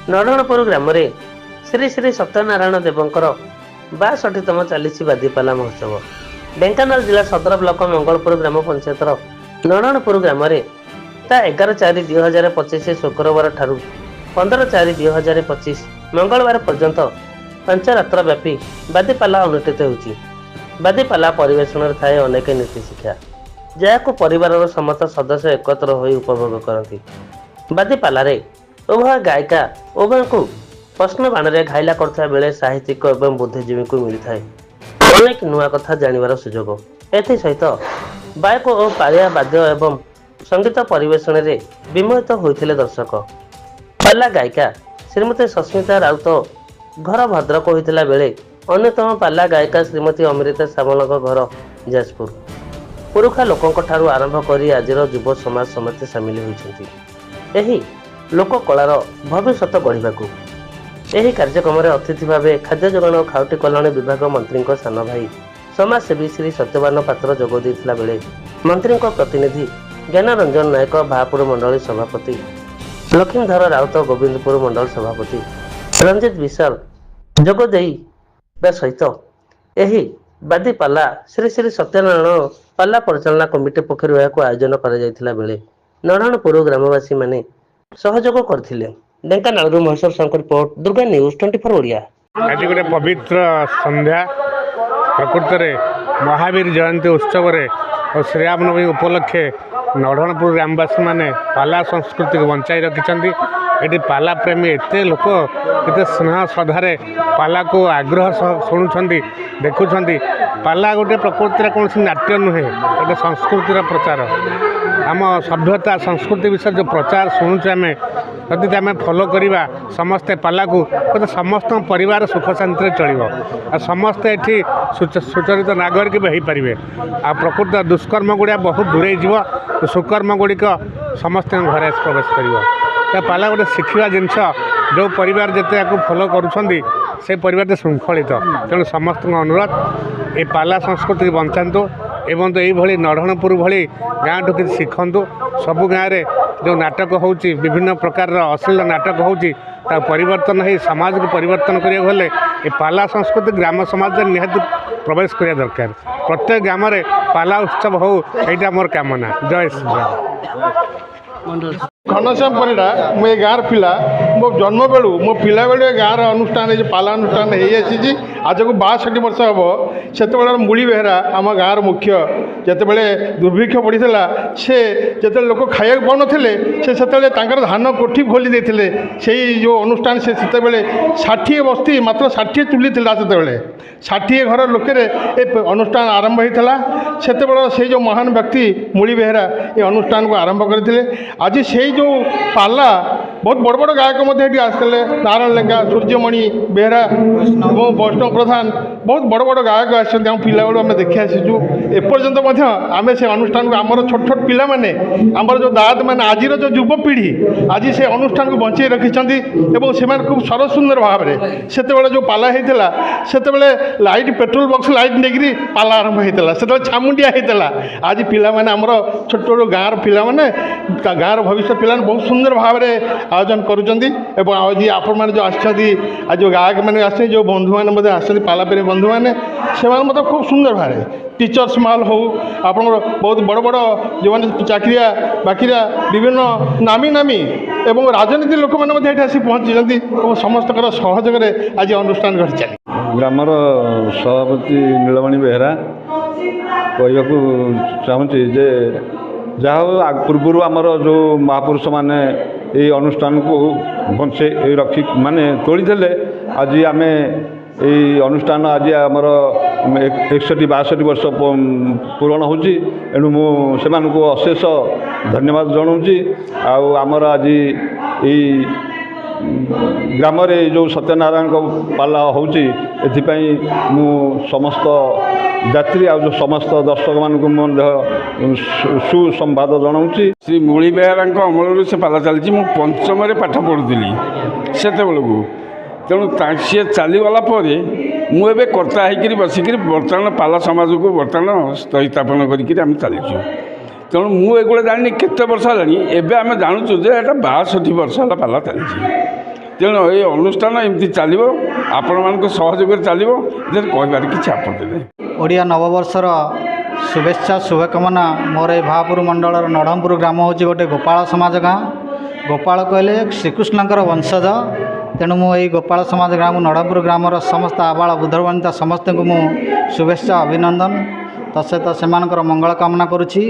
नरणपुर ग्राम श्री श्री सत्यनारायण देवंकर 62तम चली बादीपाला महोत्सव। ढेंकानाल जिला सदर ब्लॉक मंगलपुर ग्राम पंचायत नरणपुर ग्राम 11/4/2025 शुक्रवार ठारू 15/4/2025 मंगलवार पर्यंत 5 रात्र व्यापी बादीपाला अनुष्ठित होउछि। बादीपाला परिवेशन थाए अनेक नीति शिक्षा जहाँ परिवार समस्त सदस्य एकत्र होई उपभोग करती। बादीपाला उभय गायिका उभय को प्रश्न बाण में घाइला करता बेले साहित्यिक एवं बुद्धिजीवी को मिलता है अनेक नुआ कथा जानिबार सुजोग। एथि सहित बायक और पालिया वाद्य एवं संगीत परिवेशन में विमोहित होते दर्शक। पाला गायिका श्रीमती सस्मिता राउत घर भद्रक होता बेले अन्यतम पाला गायिका श्रीमती अमृता सामल घर जाजपुर। पुरुखा लोकों ठारू आरंभ कर आज युव समाज समस्ते सामिल होती लोक कलार भविष्य गढ़ा। यह कार्यक्रम में अतिथि भाव खाद्य जोगाण और खाउटी कल्याण विभाग मंत्री सान भाई समाजसेवी श्री सत्यवान पात्र जोगदे बेले मंत्री प्रतिनिधि ज्ञानरंजन नायक भापुर मंडल सभापति लक्ष्मीधर राउत गोविंदपुर मंडल सभापति रंजित विशाल जोगदे सहित यही बादीपाला श्री श्री सत्यनारायण पाला परिचालना कमिटी पक्षर आयोजन कर नरणपुर ग्रामवासी माने सहयोग करथिले। Dhenkanal Maheshwar Shankar report Durga news 24 Odia. आज गोटे पवित्र संध्या प्रकृत में महावीर जयंती उत्सव और श्रीरामनवमी उपलक्षे नरणपुर ग्रामवासी माने पाला संस्कृति को बंचाई रखिंट। ये पाला प्रेमी एत लोक केते स्नेह श्रद्धार पाला को आग्रह शुणुंट देखुं। पाला गोटे प्रकृति कौन नाट्य नुहे गोटे संस्कृतिर प्रचार आम सभ्यता संस्कृति विषय जो प्रचार शुणुचे आम जदि आम फॉलो करवा समस्ते पाला को तो समस्त परिवार सुख शांति चलो आ समस्ते ये सुचरित नागरिक भी हो पारे। आ प्रकृत दुष्कर्म गुड़ा बहुत दूरे जीव तो सुकर्म गुड़िक समस्त घर प्रवेश कर। पाला गोटे शिखा जिनस जो परिवार जिते फॉलो करुँच से परिवार श्रृंखलित तेणु समस्त अनुरोध ये पाला संस्कृति बंचातु एवं तो यही नरणपुर भली गाँ ठू कि शिखु। सबु गाँव में जो नाटक होची विभिन्न प्रकार अश्लील नाटक होची परिवर्तन हो समाज को परिवर्तन करने ये पाला संस्कृति ग्राम समाज में निहाती प्रवेश करिया दरकार। प्रत्येक ग्राम में पाला उत्सव हो यहाँ मोर कामना। जय श्री घनश्याम परिड़ा मु गाँव पिला मो जन्म बेलू मो पिला बेलू गाँव अनुष्ठान पाला अनुष्ठान हो आज को 62 वर्ष हम से मूली बेहरा आम गाँव मुख्य जितेबाला दुर्भिक्ष पड़ता से जो लोक खाया पाऊन से धान कोठी खोली देते से जो अनुष्ठान से 60 बस्ती मात्र 60 चुली था से 60 घर लोके अनुष्ठान आरंभ होता से जो महान व्यक्ति मूली बेहरा ये अनुष्ठान को आरंभ करते। आज से जो पाला बहुत बड़ बड़ गायक आसते नारायण लेखा सूर्यमणि बेहरा वैष्णव प्रधान बहुत बड़ बड़ गायक आसते पिला बेलू आम देखी आसीचु एपर्यंत आम से अनुष्ठान को आमर छोट छोट पिला माने आमर जो दाद मैंने आज जो युवपीढ़ी आज से अनुष्ठान को बंचाई रखिंट से खूब सरस सुंदर भाव में से जो पाला होता से लाइट पेट्रोल बक्स लाइट नहीं पाला आरंभ होता से छामुंडिया होता। आज पिला माने आमर छोट छोट गाँव पिला माने गाँव भविष्य पिला बहुत सुंदर भाव में आयोजन करुँच। आज आपण मैंने जो आसती आज जो गायक मैंने आसे जो बंधु मैंने आसती पाला प्रेमी बंधु मैंने से मतलब खूब सुंदर भाव टीचर्स माल हो आप बहुत बड़ बड़ जो मैंने चाकरिया बाकिरिया विभिन्न नामी नामी एवं राजनीति लोक मैंने आसी पहुँची समस्त सहयोग आज अनुष्ठान घटी चली। ग्रामर सभापति नीलमणि बेहरा कहवाक चाहूँगी जे जहाँ पूर्व आमर जो महापुरुष माने ये अनुष्ठान को बंचे रखी माने तोड़ी आज आम ये अनुष्ठान आज आमर 61-62 वर्ष पूरण होची एणु मुझे अशेष धन्यवाद जनाऊँगी। आमर आज ये ग्राम जो सत्यनारायण को पाला होची एथिपाई मु समस्त यात्री आ समस्त दर्शक मान सुसंवाद जनाऊँगी। श्री मुली बेहरा अमल से पाला चलती मु पंचम पाठ पढ़ुली से तेणु सी चलीगला मुझे कर्ता होकर बसिक बर्तमान पाला समाज को बर्तमान स्थापन करके चलीचु। तेणु मुझे जानी केते वर्ष है एवं आम जानूँ जे 62 वर्ष है पाला चली ତେଣୁ ଏ ଅନୁଷ୍ଠାନ ଏମିତି ଚାଲିବ, ଆପଣମାନଙ୍କ ସହଯୋଗରେ ଚାଲିବ, ଏଥିରେ କହିବାର କିଛି ଆପତ୍ତି ନାହିଁ। ଓଡ଼ିଆ ନବବର୍ଷର शुभेच्छा शुभकामना मोर ए भापुर मंडल नढ़मपुर ग्राम हूँ गोटे गोपाल समाज गाँ। गोपाल कहले श्रीकृष्णकर वंशज, तेणु मुझे गोपाल समाज ग्राम नढ़मपुर ग्रामर समस्त आबाल बुधरवनिता समस्त को मु शुभेच्छा अभिनंदन तसहित से मंगल कामना करुच्ची।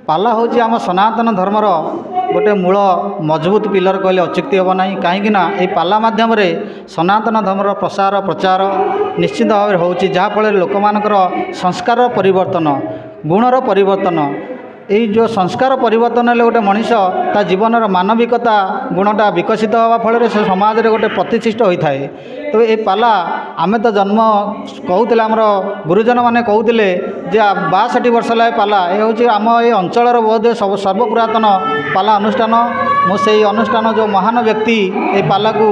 पाला हूँ आम सनातन धर्मर गोटे मूल मजबूत पिलर कहले अच्युक्ति हम ना, कहीं ये पाला मध्यम सनातन धर्मर प्रसार प्रचार निश्चित भाव हो जहाँफल लोक मानकर संस्कार परिवर्तन गुणर परिवर्तन यही जो संस्कार परिवर्तन हेल्ले गोटे मनीष ता जीवनर मानविकता गुणटा विकसित होगा फल से समाज में गोटे प्रतिष्ठित होता है। तो ये पाला आम तो जन्म कहते आमर गुरुजन मैंने कहते जे 62 वर्ष है पाला ये हूँ आम ये अंचल बोध सर्वपुरातन पाला अनुष्ठान। मुझे अनुष्ठान जो महान व्यक्ति ये पाला को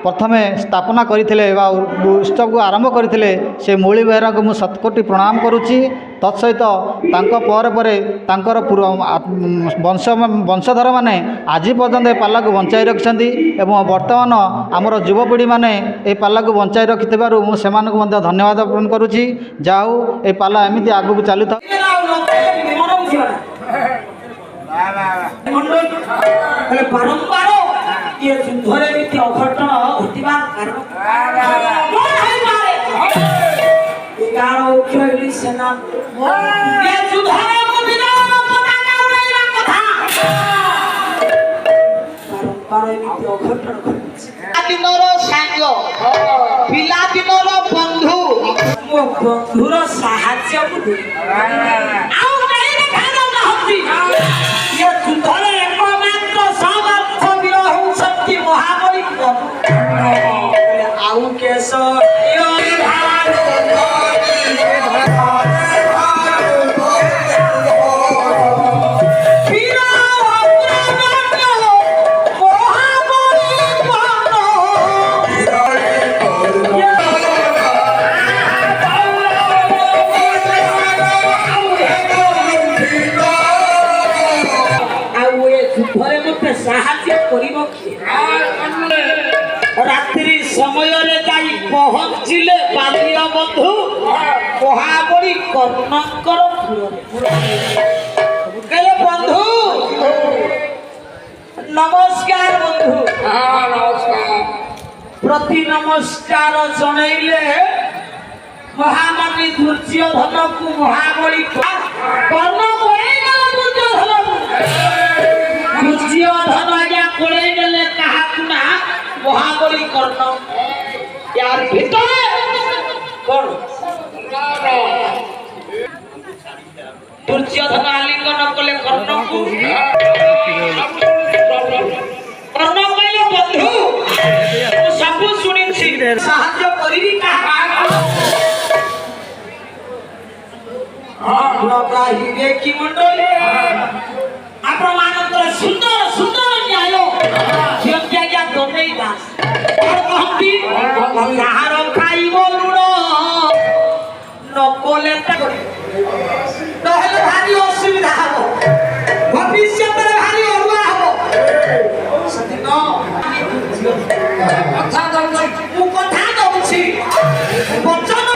प्रथमे स्थापना करते उत्सव को आरंभ करते से मुरली बेहरा को मुझे शतकोटी प्रणाम करुच्ची। तत्सहित वंशधर मैंने आज पर्यंत ए पाला को बंचाई रखिंट एवं बर्तमान आमर युवपीढ़ी मैंने ए पाला को बंचाई रखि मुझे धन्यवाद अर्पण करुच्ची। जाऊ ए पाला एमती आगू चलू था। ये युद्धरे नीति अघटन घटिबार कारण 11 उखली सेना ये युद्धरे विराम पताका उड़ाइला कथा परंपरा नीति अघटन घटिছে। दिनर सांग पिला दिनर बंधु मो बंधुर साहाय्य बुद्धि आउ नहीं देखा ना हत्ती ये युद्धरे एकमात्र सामर्थ शक्ति महाबली आउ केश साहाय्य रात्रि समय पहुँचले बाल्य बंधु महाबली कर्णकर कहले बंधु नमस्कार बंधु प्रति नमस्कार जनइले महामानी दुर्योधन को महाबली कर्ण दुर्योधन आज्ञा कोड़े गले कहा ना महाबली कर्ण यार भीतर कौन दुर्योधन आलिंगन कले कर्ण को कर्ण कहले बंधु सब सुनी साहाय्य करी कहा लगाही देखी मंडली आपमानंतर सुंदर सुंदर न्याय योग्य दोने दास और कहती कहार खाइब लुण नकोले नहले भारी असुविधा हबो भविष्य में भारी अरुआ हबो सदिन कथा दउछि वचन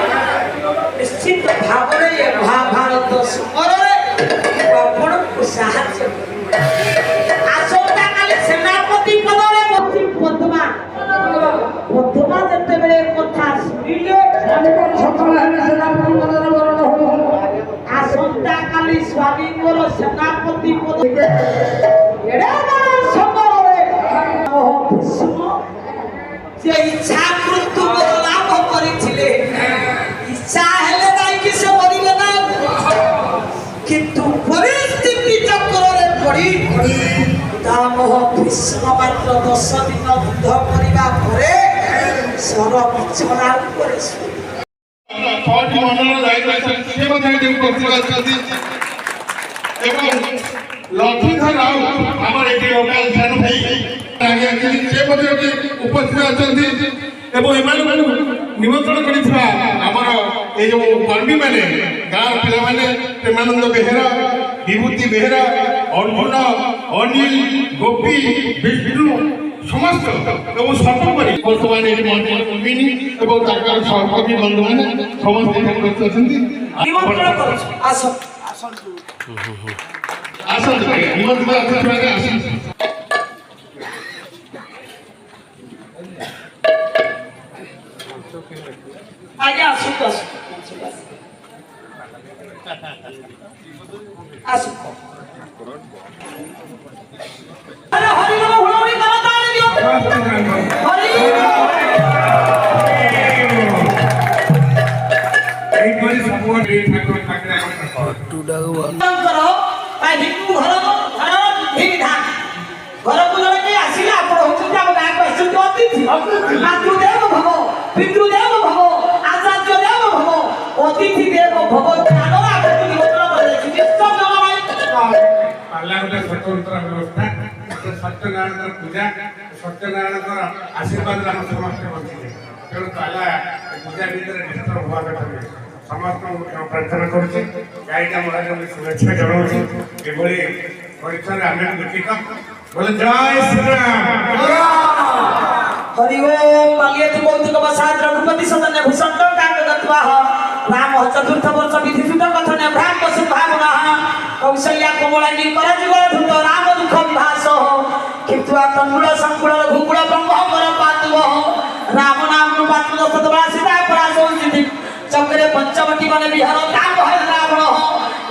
निश्चित भावरे ये महाभारत समरे आपण को साहाय्य आसंता काले सेनापति पदरे पद्मा जते बेले कथा सुनिले सफल हेले सेनापति पदरे वरण हो आसंता काली स्वामी मोर सेनापति पद एडा समरे भीष्म जे इच्छा मृत्यु लाभ करिथिले इच्छा हेले नाइ कि से मरिले ना किंतु परिस्थिति चक्र पड़ी दामह भीष्म मात्र 10 दिन युद्ध करने सर बिछड़ा लक्ष्मीधर राव आम लोकाल ध्यान भाई उपस्थित अच्छा निमंत्रण करमर ये जो कर्मी मैंने गाँव पे प्रेमानंद बेहेरा विभूति बेहेरा अर्जुन अनिल गोपी विष्णु ସମସ୍ତ ଏବଂ ସର୍ବୋପରି ବର୍ତ୍ତମାନ ଏଠି ମନ୍ତ୍ରୀ ନବୀନ ଏବଂ ତାଙ୍କର ସହକର୍ମୀ ବନ୍ଧୁମାନେ ସମସ୍ତେ ଉପସ୍ଥିତ ଅଛନ୍ତି। ନିମନ୍ତ୍ରଣ କରୁଛୁ ଆସ ଆସନ୍ତୁ ନିମନ୍ତ୍ରିତ ଅତିଥିମାନେ ଆସନ୍ତୁ। ଆଜ୍ଞା ଆସନ୍ତୁ ଆସନ୍ତୁ ଆରେ ହରି ନମ ହୁଳହୁଳି କରତାଳି ଦିଅ ହରି ଏଇପରି ସବୁଆଡେ ଏଇ ଠାକୁର ପାଖରେ ଆମର ତାଙ୍କର ହିନ୍ଦୁ ଘର ବିଧିବିଧାନ ଘରକୁ ଜଣେ କେହି ଆସିଲେ ଆପଣ ହଉଛନ୍ତି ଆମ ଗାଁକୁ ଆସିଛନ୍ତି ଅତିଥି ମାତୃଦେବ ଭବ ପିତୃଦେବ ଭବ ଆଚାର୍ଯ୍ୟ ଦେବ ଭବ ଅତିଥି ଦେବ ଭବ ଜ୍ଞାନର ଆପଣଙ୍କୁ ନିମନ୍ତ୍ରଣ କରାଯାଇଛି ନିଶ୍ଚୟ ଜଣାଇ ପାଲା ଗୋଟେ ସ୍ୱତନ୍ତ୍ର ବ୍ୟବସ୍ଥା ସତ୍ୟନାରାୟଣଙ୍କର ପୂଜା ସତ୍ୟନାରାୟଣଙ୍କର ଆଶୀର୍ବାଦରେ ଆମେ ସମସ୍ତେ ବଞ୍ଚିଛେ ତେଣୁ ପାଲା ପୂଜା ଭିତରେ ନିଶ୍ଚୟ ହବା କଥା ସମସ୍ତଙ୍କୁ ପ୍ରାର୍ଥନା କରୁଛି ଗାଈଟା ମହାରାଜଙ୍କୁ ଶୁଭେଚ୍ଛା ଜଣାଉଛି ଏଭଳି ପରିସରରେ ଆମେ ଦୁଃଖିତ ବୋଲେ ଜୟ ଶ୍ରୀରାମ हरि ओम मालियति कौतिक वसाद रघुपति सदन भूषण कांड गत्वाह राम चतुर्थ वर्ष विधिसुत कथन भ्राम सुभावना कौशल्या कोमलानी परजुगल धृत राम दुख विभास किंतु तन्मुल संकुल घुकुल ब्रह्म पर पातुव राम नाम पातुव सतवा सीता परास स्थिति चक्रे पंचवटी मन विहर काम है रावण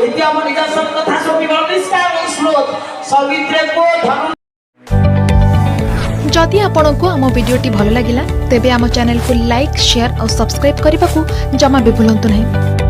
इत्यम निज सब कथा सोपि निष्कार श्लोक सवित्रे को धनु जदि आपंक आम भिडी भल लगा तेब आम चैनल को लाइक शेयर और सब्सक्राइब करने को जमा भी भूलु नहीं।